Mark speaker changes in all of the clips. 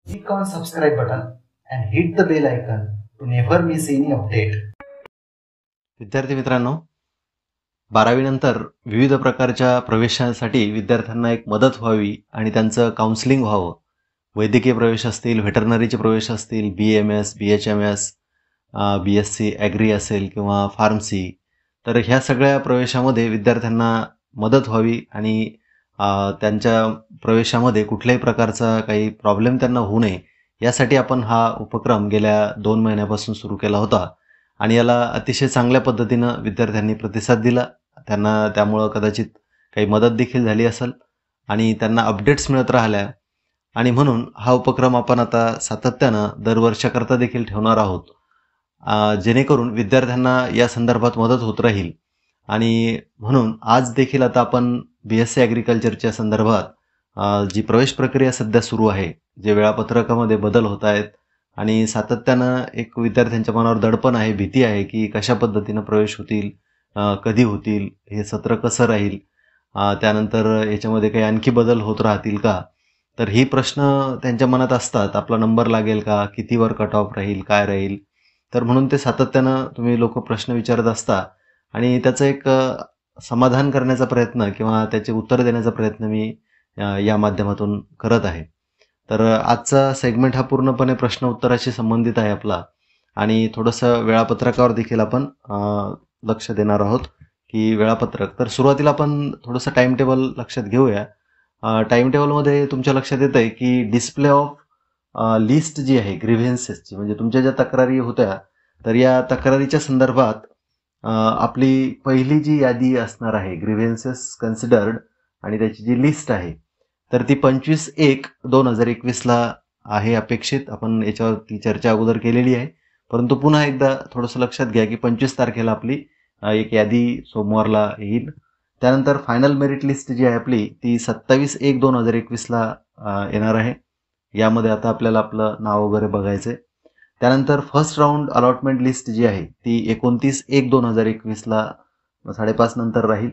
Speaker 1: Click on subscribe button and hit the bell icon to never miss any update.
Speaker 2: विद्यार्थी मित्रांनो, 12वी नंतर विविध प्रकारच्या प्रवेशासाठी विद्यार्थ्यांना एक मदत व्हावी आणि त्यांचं काउन्सिलिंग व्हावं. वैद्यकीय प्रवेश असतील, व्हेटरनरीचे प्रवेश असतील, BMS, BHMS, BSc ॲग्री असेल किंवा फार्मसी, तर ह्या सगळ्या प्रवेशामध्ये विद्यार्थ्यांना मदत व्हावी आणि त्यांच्या प्रवेशामध्ये कुठल्याही प्रकारचा काही प्रॉब्लेम त्यांना होऊ नये यासाठी आपण हा उपक्रम गेल्या 2 महिन्यापासून सुरू केला होता आणि याला अतिशय चांगल्या पद्धतीनं विद्यार्थ्यांनी प्रतिसाद दिला. त्यांना त्यामुळं कदाचित काही मदत देखील झाली असेल आणि त्यांना अपडेट्स मिळत राहिल्या आणि म्हणून हा उपक्रम आपण आता सातत्यानं दरवर्षाकरता देखील ठेवणार आहोत, जेणेकरून विद्यार्थ्यांना या संदर्भात मदत होत राहील. आणि म्हणून आज देखील आता आपण BSc ॲग्रिकल्चरच्या संदर्भात जी प्रवेश प्रक्रिया सध्या सुरू आहे, जे वेळापत्रकामध्ये बदल होत आहेत आणि सातत्यानं एक विद्यार्थ्यांच्या मनावर दडपण आहे, भीती आहे की कशा पद्धतीनं प्रवेश होतील, कधी होतील, हे सत्र कसं राहील, त्यानंतर याच्यामध्ये काही आणखी बदल होत राहतील का, तर ही प्रश्न त्यांच्या मनात असतात. आपला नंबर लागेल का, कितीवर कट ऑफ राहील, काय राहील, तर म्हणून ते सातत्यानं तुम्ही लोक प्रश्न विचारत असता आणि त्याचं एक समाधान करण्याचा प्रयत्न किंवा त्याचे उत्तर देण्याचा प्रयत्न मी या माध्यमातून करत आहे. तर आजचा सेगमेंट हा पूर्णपणे प्रश्न उत्तराशी संबंधित आहे आपला आणि थोडंसं वेळापत्रकावर देखील आपण लक्ष देणार आहोत की वेळापत्रक. तर सुरुवातीला आपण थोडंसं टाईम टेबल लक्षात घेऊया. टाईम टेबलमध्ये तुमच्या लक्षात येतं आहे की डिस्प्ले ऑफ लिस्ट जी आहे ग्रीव्हन्सेसची, म्हणजे तुमच्या ज्या तक्रारी होत्या तर या तक्रारीच्या संदर्भात आपली पहिली जी यादी असणार आहे ग्रीव्हन्सेस कन्सिडर्ड आणि त्याची जी लिस्ट आहे तर ती 25/1/2021 आहे अपेक्षित. आपण याच्यावरती चर्चा अगोदर केलेली आहे, परंतु पुन्हा एकदा थोडंसं लक्षात घ्या की 25 तारखेला आपली एक यादी सोमवारला येईल. त्यानंतर फायनल मेरिट लिस्ट जी आहे आपली ती 27/1/2021 येणार आहे. यामध्ये आता आपल्याला आपलं नाव वगैरे बघायचं आहे. त्यानंतर फर्स्ट राऊंड अलॉटमेंट लिस्ट जी आहे ती 29/1/2021 5:30 नंतर राहील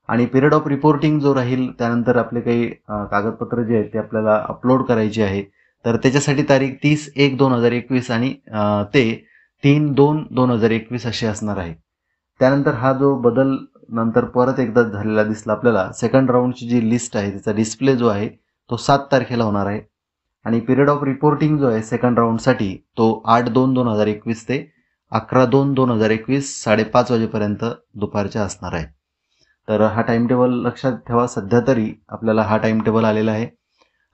Speaker 2: आणि पिरियड ऑफ रिपोर्टिंग जो राहील त्यानंतर आपले काही कागदपत्र जे आहेत ते आपल्याला अपलोड करायची आहे, तर त्याच्यासाठी तारीख 30/1/2021 आणि ते 3/2/2021 अशी असणार आहे. त्यानंतर हा जो बदल नंतर परत एकदा झालेला दिसला आपल्याला, सेकंड राऊंडची जी लिस्ट आहे त्याचा डिस्प्ले जो आहे तो 7 तारखेला होणार आहे आणि पिरियड ऑफ रिपोर्टिंग जो आहे सेकंड राऊंडसाठी तो 8/2/2021 ते 11/2/2021 5:30 वाजेपर्यंत दुपारच्या असणार आहे. तर हा टाईम टेबल लक्षात ठेवा. सध्या तरी आपल्याला हा टाईम टेबल आलेला आहे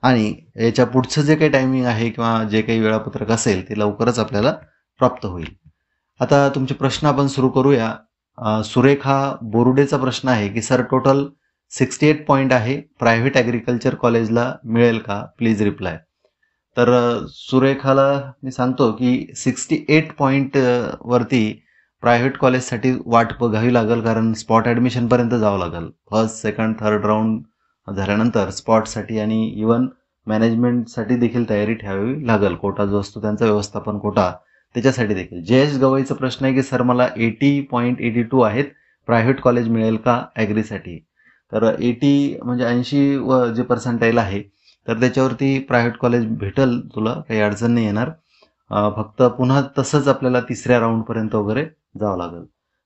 Speaker 2: आणि याच्या पुढचं जे काही टायमिंग आहे किंवा जे काही वेळापत्रक असेल ते लवकरच आपल्याला प्राप्त होईल. आता तुमचे प्रश्न आपण सुरू करूया. सुरेखा बोरुडेचा प्रश्न आहे की सर टोटल 68 पॉईंट आहे, प्रायव्हेट ॲग्रिकल्चर कॉलेजला मिळेल का, प्लीज रिप्लाय. तर सुरेखाला मी सांगतो की 68 पॉईंट वरती प्रायव्हेट कॉलेजसाठी वाट बघावी लागेल, कारण स्पॉट ॲडमिशनपर्यंत जावं लागेल. फर्स्ट, सेकंड, थर्ड राऊंड झाल्यानंतर स्पॉटसाठी आणि इवन मॅनेजमेंटसाठी देखील तयारी ठेवावी लागेल. कोटा जो असतो त्यांचा व्यवस्थापन कोटा, त्याच्यासाठी देखील. जयेश गवईचा प्रश्न आहे की सर मला 80.82 आहेत, प्रायव्हेट कॉलेज मिळेल का ॲग्रीसाठी. तर 80 म्हणजे 80 जे पर्सेंटाईल आहे तर त्याच्यावरती प्रायव्हेट कॉलेज भेटेल तुला, काही अडचण नाही येणार. फक्त पुन्हा तसंच आपल्याला तिसऱ्या राऊंडपर्यंत वगैरे जावं लागेल.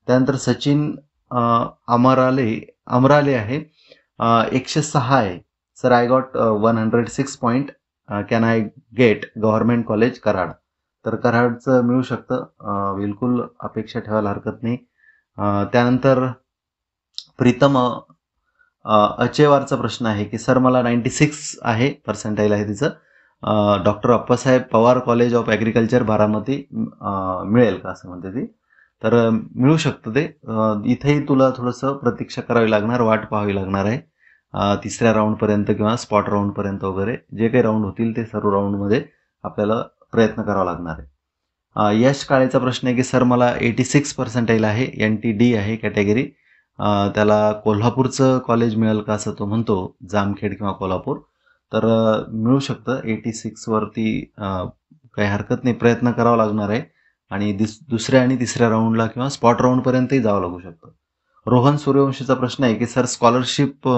Speaker 2: त्यानंतर सचिन अमराले आहे, 106 आहे. Sir I got 106 point, can I gate government college Karad. तर कराडचं मिळू शकतं, बिलकुल अपेक्षा ठेवायला हरकत नाही. त्यानंतर प्रीतम अचेवारचा प्रश्न आहे की सर मला 96 आहे, पर्सेंटाईल आहे तिचं, doctor Appasaheb Pawar college of agriculture Baramati मिळेल का असं म्हणते ती. तर मिळू शकतं ते. इथेही तुला थोडंसं प्रतीक्षा करावी लागणार, वाट पाहावी लागणार आहे तिसऱ्या राऊंडपर्यंत किंवा स्पॉट राऊंडपर्यंत वगैरे. जे काही राऊंड होतील ते सर्व राऊंडमध्ये आपल्याला प्रयत्न करावा लागणार आहे. यश काळेचा प्रश्न आहे की सर मला 86 पर्सेंटाईल आहे, NTD आहे कॅटेगरी, त्याला कोल्हापूरचं कॉलेज मिळेल का असं तो म्हणतो, जामखेड किंवा कोल्हापूर. तर मिळू शकतं 86 वरती, काही हरकत नाही, प्रयत्न करावा लागणार आहे आणि दुसऱ्या आणि तिसऱ्या राऊंडला किंवा स्पॉट राऊंडपर्यंतही जावं लागू शकतं. रोहन सूर्यवंशीचा प्रश्न आहे की सर स्कॉलरशिप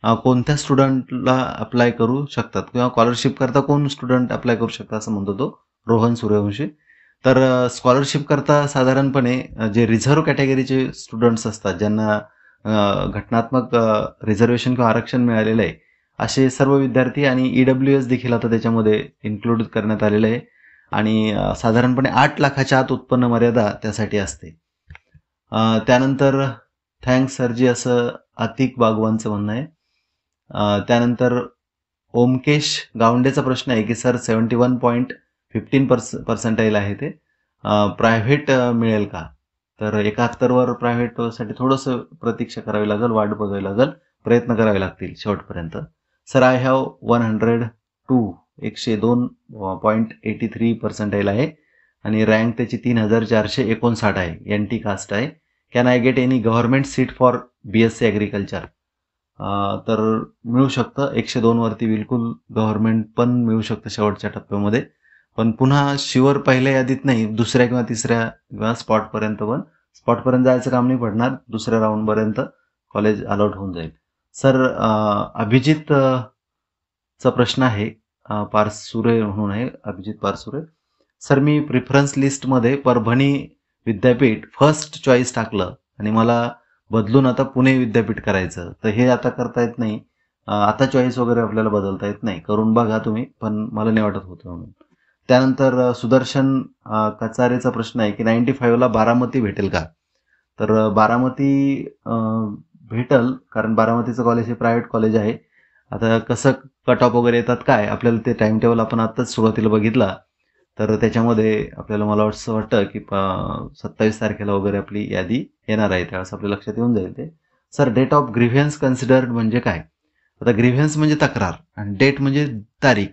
Speaker 2: कोणत्या स्टुडंटला अप्लाय करू शकतात किंवा स्कॉलरशिप करता कोण स्टुडंट अप्लाय करू शकतात असं म्हणतो तो रोहन सूर्यवंशी. तर स्कॉलरशिप करता साधारणपणे जे रिझर्व्ह कॅटेगरीचे स्टुडंट्स असतात, ज्यांना घटनात्मक रिझर्वेशन किंवा आरक्षण मिळालेलं आहे, असे सर्व विद्यार्थी आणि EWS देखील आता त्याच्यामध्ये इन्क्लूड करण्यात आलेलं आहे. आणि साधारणपणे 8 लाखाच्या आत उत्पन्न मर्यादा त्यासाठी असते. त्यानंतर थँक्स सरजी असं अतिक बागवानचं म्हणणं आहे. त्यानंतर ओमकेश गावंडेचा प्रश्न आहे की सर 71.15% आहे ते, प्रायव्हेट मिळेल का? तर 71वर प्रायव्हेटसाठी थोडंसं प्रतीक्षा करावी लागेल, वाट बघावी लागेल, प्रयत्न करावे लागतील शेवटपर्यंत. सर आय हॅव 102.83% आहे आणि रँक त्याची 3459 आहे. NT कास्ट आहे. Can I get any government seat for BSc agriculture? तर मिळू शकतं. 102 वरती बिलकुल गव्हर्नमेंट पण मिळू शकतं शेवटच्या टप्प्यामध्ये, पण पुन्हा शिवर पहिल्या यादीत नाही, दुसऱ्या किंवा तिसऱ्या किंवा स्पॉटपर्यंत. पण स्पॉटपर्यंत जायचं काम नाही पडणार, दुसऱ्या राऊंडपर्यंत कॉलेज अलॉट होऊन जाईल. सर अभिजित चा प्रश्न आहे, पारसुरे म्हणून आहे, अभिजित पारसुरे. सर मी प्रिफरन्स लिस्टमध्ये परभणी विद्यापीठ फर्स्ट चॉईस टाकलं आणि मला बदलून आता पुणे विद्यापीठ करायचं, तर हे आता करता येत नाही. आता चॉईस वगैरे आपल्याला बदलता येत नाही, करून बघा तुम्ही, पण मला नाही वाटत होतं म्हणून. त्यानंतर सुदर्शन कचारेचा प्रश्न आहे की 95ला बारामती भेटेल का? तर बारामती भेटल, कारण बारामतीचं कॉलेज हे प्रायव्हेट कॉलेज आहे. आता कसं कट ऑफ वगैरे येतात काय, आपल्याला ते टाइम टेबल आपण आत्ताच सुरुवातीला बघितला, तर त्याच्यामध्ये आपल्याला मला असं वाटतं की 27 तारखेला वगैरे आपली यादी येणार आहे, त्यावेळेस आपल्या लक्षात येऊन जाईल ते. Sir date of grievance considered म्हणजे काय? आता ग्रीव्हन्स म्हणजे तक्रार आणि डेट म्हणजे तारीख.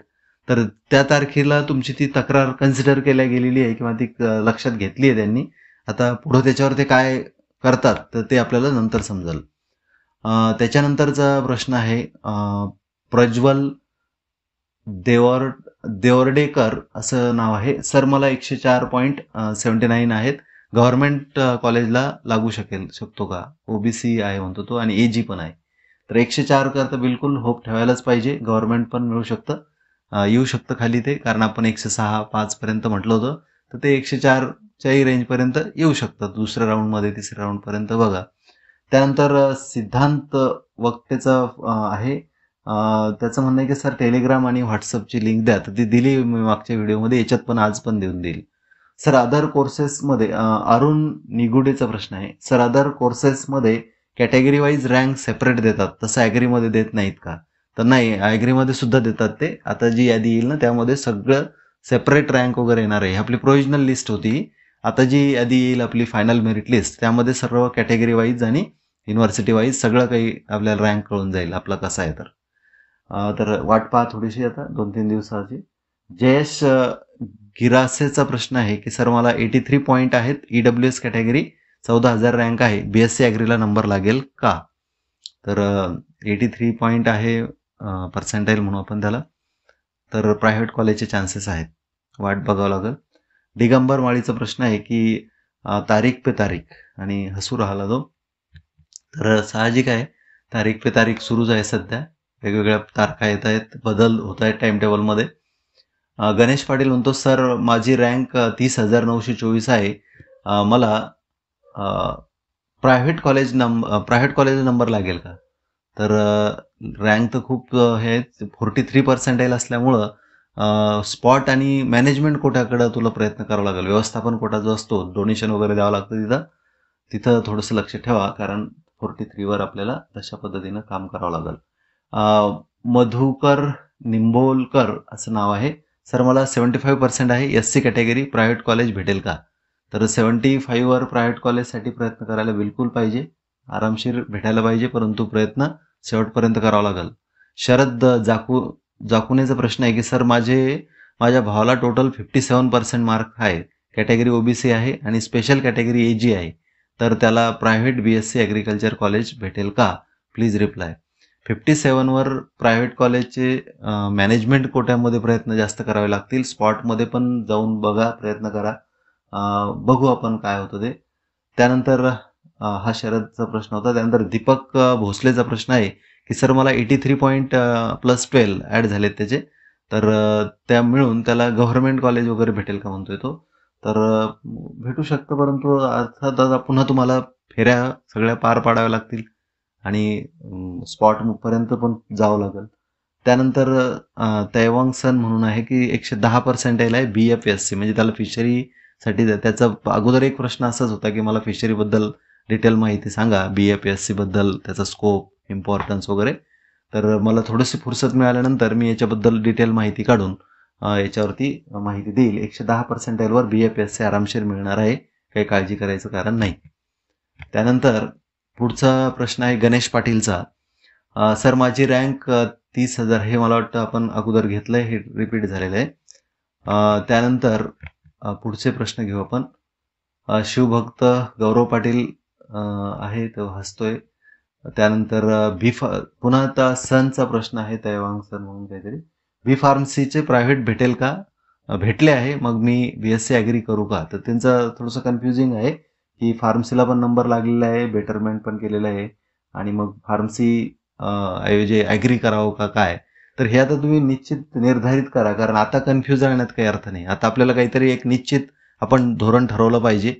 Speaker 2: तर त्या तारखेला तुमची ती तक्रार कन्सिडर केल्या गेलेली आहे किंवा ती लक्षात घेतली आहे त्यांनी. आता पुढं त्याच्यावर ते काय करतात तर ते आपल्याला नंतर समजेल. त्याच्यानंतरचा प्रश्न आहे प्रज्वल देवर्डेकर असं नाव आहे. सर मला 104.79 आहेत, गव्हर्नमेंट कॉलेजला लागू शकतो का? OBC आहे म्हणतो तो आणि AG पण आहे. तर 104 करता बिलकुल होप ठेवायलाच पाहिजे, गव्हर्नमेंट पण मिळू शकतं, येऊ शकतं खाली ते, कारण आपण 106-5 पर्यंत म्हटलं होतं, तर ते 104च्याही रेंजपर्यंत येऊ शकतं दुसऱ्या राऊंडमध्ये, तिसऱ्या राऊंडपर्यंत बघा. त्यानंतर सिद्धांत वक्तेचं आहे, त्याचं म्हणणं आहे की सर टेलिग्राम आणि व्हॉट्सअपची लिंक द्या. तर ती दिली मी मागच्या व्हिडिओमध्ये, याच्यात पण आज पण देऊन देईल. सर अदर कोर्सेसमध्ये अरुण निगुडेचा प्रश्न आहे, सर अदर कोर्सेसमध्ये कॅटेगरी वाईज रँक सेपरेट देतात, तसं ॲग्रीमध्ये देत नाहीत का? तर नाही, ॲग्रीमध्ये सुद्धा देतात ते. आता जी यादी येईल ना त्यामध्ये सगळं सेपरेट रँक वगैरे येणार आहे. आपली प्रोव्हिजनल लिस्ट होती, आता जी यादी येईल आपली फायनल मेरिट लिस्ट, त्यामध्ये सर्व कॅटेगरी वाईज आणि युनिव्हर्सिटी वाईज सगळं काही आपल्याला रँक कळून जाईल आपला कसा आहे. तर वाट पहा थोडीशी, आता 2-3 दिवसाची. जयेश गिरासेचा प्रश्न आहे की सर मला 83 पॉईंट आहेत, EWS कॅटेगरी, 14,000 रँक आहे, BSc ॲग्रीला नंबर लागेल का? तर 83 पॉईंट आहे, पर्सेंटाईल म्हणू आपण त्याला, तर प्रायव्हेट कॉलेजचे चान्सेस आहेत, वाट बघावं लागेल. दिगंबर माळीचा प्रश्न आहे की तारीख पे तारीख, आणि हसू राहिला तो. तर साहजिक आहे, तारीख पे तारीख सुरूच आहे सध्या, वेगवेगळ्या तारखा येत आहेत, बदल होत आहेत टाइम टेबलमध्ये. गणेश पाटील म्हणतो सर माझी रँक 30,924 आहे, मला प्रायव्हेट कॉलेज नंबर लागेल का? तर रँक तर खूप हे 43% असल्यामुळं स्पॉट आणि मॅनेजमेंट कोट्याकडं तुला प्रयत्न करावा लागेल. व्यवस्थापन कोटा जो असतो, डोनेशन वगैरे द्यावं लागतं, तिथं थोडंसं लक्ष ठेवा, कारण 43वर आपल्याला तशा पद्धतीनं काम करावं लागेल. मधुकर निंबोलकर असं नाव आहे, सर मला 75% आहे, SC कॅटेगरी, प्रायव्हेट कॉलेज भेटेल का? तर 75वर प्रायव्हेट कॉलेजसाठी प्रयत्न करायला बिलकुल पाहिजे, आरामशीर भेटायला पाहिजे, परंतु प्रयत्न शेवटपर्यंत करावा लागेल. शरद जाकुनेचा प्रश्न आहे की सर माझ्या भावाला टोटल 57% मार्क आहे, कॅटेगरी OBC आहे आणि स्पेशल कॅटेगरी AG आहे, तर त्याला प्रायव्हेट BSc ॲग्रिकल्चर कॉलेज भेटेल का? Please reply. 57वर प्रायव्हेट कॉलेजचे मॅनेजमेंट कोट्यामध्ये प्रयत्न जास्त करावे लागतील, स्पॉटमध्ये पण जाऊन बघा, प्रयत्न करा, बघू आपण काय होतं ते. त्यानंतर हा शरदचा प्रश्न होता. त्यानंतर दीपक भोसलेचा प्रश्न आहे की सर मला 83+ 12 ॲड झालेत त्याचे, तर त्या मिळून त्याला गव्हर्नमेंट कॉलेज वगैरे भेटेल का म्हणतोय तो. तर भेटू शकतं, परंतु अर्थात आता पुन्हा तुम्हाला फेऱ्या सगळ्या पार पाडाव्या लागतील आणि स्पॉटपर्यंत पण जावं लागेल. त्यानंतर तैवांग सन म्हणून आहे की 110% आहे BFSC, म्हणजे त्याला फिशरीसाठी. त्याचा अगोदर एक प्रश्न असाच होता की मला फिशरीबद्दल डिटेल माहिती सांगा, BFSC बद्दल, त्याचा स्कोप, इम्पॉर्टन्स वगैरे. तर मला थोडीशी फुरसत मिळाल्यानंतर मी याच्याबद्दल डिटेल माहिती काढून याच्यावरती माहिती देईल. 110%वर BFSC आरामशीर मिळणार आहे, काही काळजी करायचं कारण नाही. त्यानंतर पुढचा प्रश्न आहे गणेश पाटीलचा. सर माझी रँक 30,000, हे मला वाटतं आपण अगोदर घेतलंय, हे रिपीट झालेलं आहे. त्यानंतर पुढचे प्रश्न घेऊ आपण. शिवभक्त गौरव पाटील आहे, तो हसतोय. त्यानंतर पुन्हा आता सनचा प्रश्न आहे, तैवांग सन म्हणून काहीतरी. बी फार्मसीचे प्रायव्हेट भेटेल का? भेटले आहे, मग मी BSc ॲग्री करू का? तर त्यांचं थोडंसं कन्फ्युजिंग आहे की फार्मसीला पण नंबर लागलेला आहे, बेटरमेंट पण केलेलं आहे, आणि मग फार्मसी ऐवजी ॲग्री करावं का काय? तर हे आता तुम्ही निश्चित निर्धारित करा, कारण आता कन्फ्यूज राहण्यात काही अर्थ नाही. आता आपल्याला काहीतरी एक निश्चित आपण धोरण ठरवलं पाहिजे,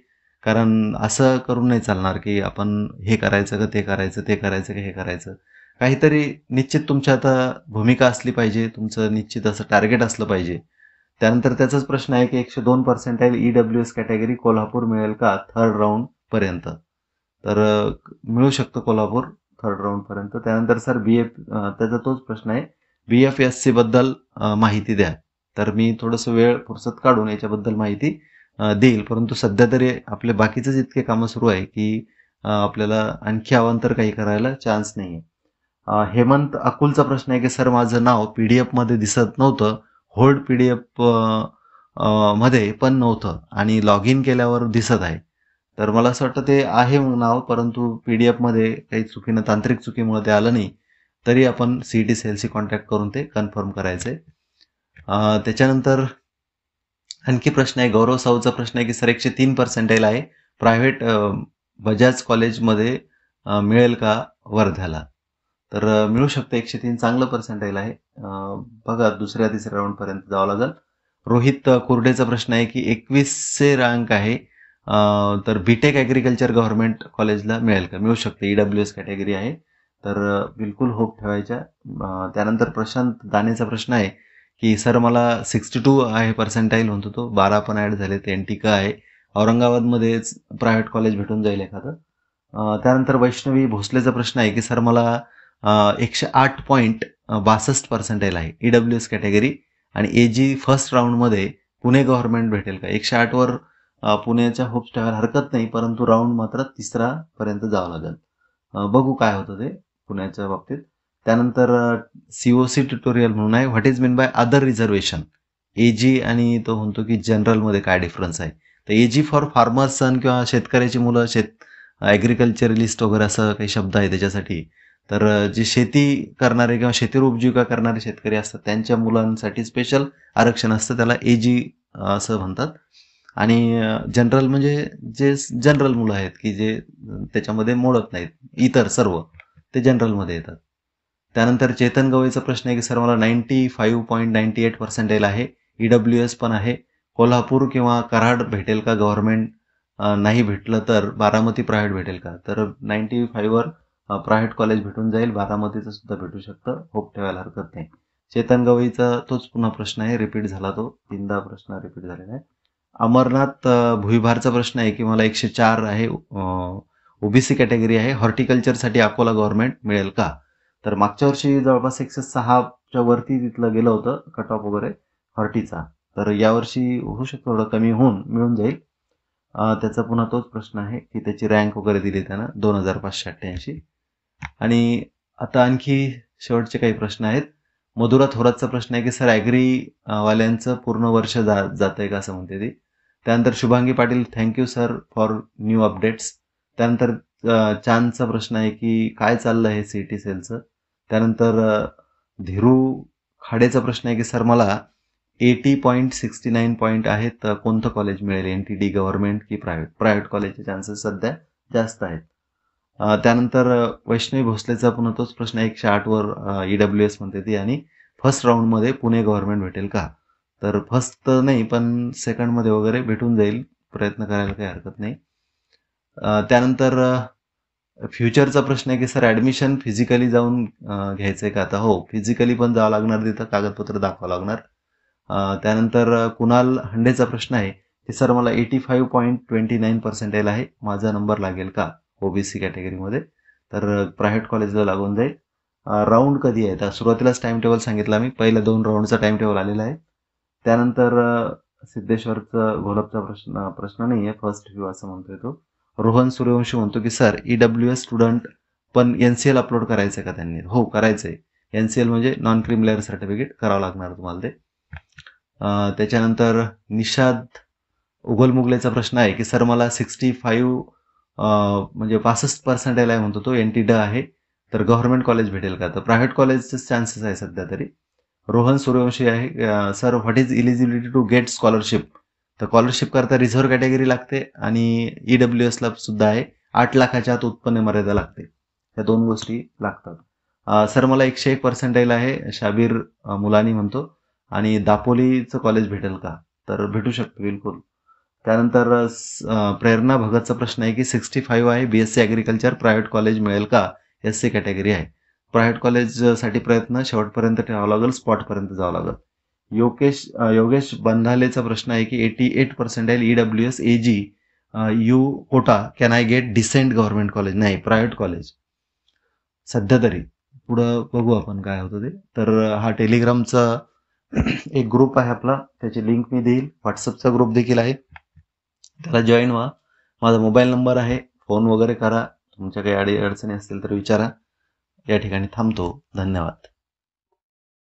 Speaker 2: कारण असं करून नाही चालणार की आपण हे करायचं का ते करायचं, ते करायचं का हे करायचं. काहीतरी निश्चित तुमची आता भूमिका असली पाहिजे, तुमचं निश्चित असं टार्गेट असलं पाहिजे. त्यानंतर त्याचाच प्रश्न आहे की 102% EWS कॅटेगरी कोल्हापूर मिळेल का 3rd राऊंड पर्यंत? तर मिळू शकतं कोल्हापूर 3rd राऊंड पर्यंत. त्यानंतर सर त्याचा तोच प्रश्न आहे, BFSC बद्दल माहिती द्या. तर मी थोडंसं वेळ फुरसत काढून याच्याबद्दल माहिती देईल, परंतु सध्या तरी आपले बाकीचेच इतके कामं सुरू आहे की आपल्याला आणखी अवांतर काही करायला चान्स नाही. हेमंत अकुलचा प्रश्न आहे की सर माझं नाव PDF मध्ये दिसत नव्हतं, होल्ड PDF मध्ये पण नव्हतं, आणि लॉग इन केल्यावर दिसत आहे. तर मला असं वाटतं ते आहे नाव, परंतु PDF मध्ये काही चुकीनं, तांत्रिक चुकीमुळे ते आलं नाही. तरी आपण CET सेलशी कॉन्टॅक्ट करून ते कन्फर्म करायचंय. त्याच्यानंतर आणखी प्रश्न आहे, गौरव साऊचा प्रश्न आहे की सर 103% आहे, प्रायव्हेट बजाज कॉलेजमध्ये मिळेल का वर्ध्याला? तर मिळू शकतं. 103 चांगलं पर्सेंटाईल आहे. बघा, 2ऱ्या-3ऱ्या राऊंडपर्यंत जावं लागेल. रोहित कुर्डेचा प्रश्न आहे की 21चे रँक आहे, तर BTech ॲग्रिकल्चर गव्हर्नमेंट कॉलेजला मिळेल का? मिळू शकते, EWS कॅटेगरी आहे, तर बिलकुल होप ठेवायच्या. त्यानंतर प्रशांत दानेचा प्रश्न आहे की सर मला 62 आहे पर्सेंटाईल म्हणतो तो, 12 पण ॲड झाले, ते NTK आहे, औरंगाबादमध्येच प्रायव्हेट कॉलेज भेटून जाईल एखादं. त्यानंतर वैष्णवी भोसलेचा प्रश्न आहे की सर मला 108.62% आहे, EWS कॅटेगरी, आणि AG फर्स्ट राऊंडमध्ये पुणे गव्हर्नमेंट भेटेल का? 108वर पुण्याच्या होप्स ठेवायला हरकत नाही, परंतु राऊंड मात्र 3रा पर्यंत जावं लागेल. बघू काय होतं ते पुण्याच्या बाबतीत. त्यानंतर COC ट्युटोरियल म्हणून आहे, what is mean by other reservation, AG आणि तो म्हणतो की जनरलमध्ये काय डिफरन्स आहे. तर AG फॉर फार्मर्स सन किंवा शेतकऱ्याची मुलं, ॲग्रिकल्चरलिस्ट वगैरे असं काही शब्द आहे त्याच्यासाठी. तर जे शेती करणारे किंवा शेतीवर उपजीविका करणारे शेतकरी असतात त्यांच्या मुलांसाठी स्पेशल आरक्षण असतं, त्याला AG असं म्हणतात. आणि जनरल म्हणजे जे जनरल मुलं आहेत की जे त्याच्यामध्ये मोडत नाहीत, इतर सर्व ते जनरलमध्ये येतात. त्यानंतर चेतन गवईचा प्रश्न आहे की सर मला 95.98% आहे, EWS पण आहे, कोल्हापूर किंवा कराड भेटेल का गव्हर्नमेंट? नाही भेटलं तर बारामती प्रायव्हेट भेटेल का? तर 95वर प्रायव्हेट कॉलेज भेटून जाईल, बारामतीचं सुद्धा भेटू शकतं, होप ठेवायला हरकत नाही. चेतन गवईचा तोच पुन्हा प्रश्न आहे, रिपीट झाला तो, 3दा प्रश्न रिपीट झालेला आहे. अमरनाथ भुईभारचा प्रश्न आहे की मला 104 आहे, OBC कॅटेगरी आहे, हॉर्टिकल्चरसाठी अकोला गव्हर्नमेंट मिळेल का? तर मागच्या वर्षी जवळपास 106च्या वरती तिथलं गेलं होतं कट ऑफ वगैरे हॉर्टीचा, तर यावर्षी होऊ शकतं थोडं कमी होऊन मिळून जाईल. त्याचा पुन्हा तोच प्रश्न आहे की त्याची रँक वगैरे दिली त्यानं 2588. आणि आता आणखी शेवटचे काही प्रश्न आहेत. मधुरा थोरातचा प्रश्न आहे की सर ॲग्री वाल्यांचं पूर्ण वर्ष जात आहे का, असं म्हणते ती. त्यानंतर Shubhangi Patil, thank you sir for new updates. त्यानंतर चांदचा प्रश्न आहे की काय चाललं आहे CET सेलचं. त्यानंतर धीरू खाडेचा प्रश्न आहे की सर मला 80.69 पॉईंट आहेत, कोणतं कॉलेज मिळेल, NTD गव्हर्नमेंट की प्रायव्हेट? प्रायव्हेट कॉलेजचे चान्सेस सध्या जास्त आहेत. त्यानंतर वैष्णवी भोसलेचा पुन्हा तोच प्रश्न 108 वर EWS म्हणते ती, आणि फर्स्ट राऊंडमध्ये पुणे गव्हर्नमेंट भेटेल का? तर फर्स्ट तर नाही, पण सेकंडमध्ये वगैरे भेटून जाईल, प्रयत्न करायला काही हरकत नाही. त्यानंतर फ्युचरचा प्रश्न आहे की सर ॲडमिशन फिजिकली जाऊन घ्यायचं आहे का? आता हो, फिजिकली पण जावं लागणार, तिथं कागदपत्र दाखवावं लागणार. त्यानंतर कुणाल हंडेचा प्रश्न आहे की सर मला 85.29% आहे, माझा नंबर लागेल का OBC कॅटेगरीमध्ये? तर प्रायव्हेट कॉलेजला लागून जाईल. राऊंड कधी आहे? तर सुरुवातीलाच टाइम टेबल सांगितलं मी, पहिल्या 2 राऊंडचा टाइम टेबल आलेला आहे. त्यानंतर सिद्धेश्वरचा घोलपचा प्रश्न नाही आहे, फर्स्ट व्ह्यू असं म्हणतोय तो. रोहन सूर्यवंशी म्हणतो की सर EWS स्टुडंट पण NCL अपलोड करायचं का त्यांनी? हो, करायचंय. NCL म्हणजे नॉन क्रीम लेअर सर्टिफिकेट करावं लागणार तुम्हाला ते. त्याच्यानंतर निषाद उगलमुगलेचा प्रश्न आहे की सर मला 65 म्हणजे 65% आहे म्हणतो तो, NT आहे, तर गव्हर्नमेंट कॉलेज भेटेल का? तर प्रायव्हेट कॉलेजचे चान्सेस आहे सध्या तरी. रोहन सूर्यवंशी आहे sir what is eligibility to get scholarship? तर स्कॉलरशिप करता रिझर्व्ह कॅटेगरी लागते आणि EWSला सुद्धा आहे, 8 लाखाच्या आत उत्पन्न मर्यादा लागते, या 2 गोष्टी लागतात. सर मला 101% आहे, शाबीर मुलानी म्हणतो, आणि दापोलीचं कॉलेज भेटेल का? तर भेटू शकतं बिलकुल. त्यानंतर प्रेरणा भगतचा प्रश्न आहे की 65 आहे, BSc ॲग्रिकल्चर, प्रायव्हेट कॉलेज मिळेल का? SC कॅटेगरी आहे. प्रायव्हेट कॉलेजसाठी प्रयत्न शेवटपर्यंत ठेवावा लागेल, स्पॉटपर्यंत जावं लागेल. योगेश बंधालेचा प्रश्न आहे की 88% EWS AG U quota, can I get decent government college? नाही, प्रायव्हेट कॉलेज सध्या तरी, पुढं बघू आपण काय होतं ते. तर हा टेलिग्रामचा एक ग्रुप आहे आपला, त्याची लिंक मी देईल. व्हॉट्सअपचा ग्रुप देखील आहे, त्याला जॉईन व्हा. माझा मोबाईल नंबर आहे, फोन वगैरे करा, तुमच्या काही अडचणी असतील तर विचारा. या ठिकाणी थांबतो. धन्यवाद.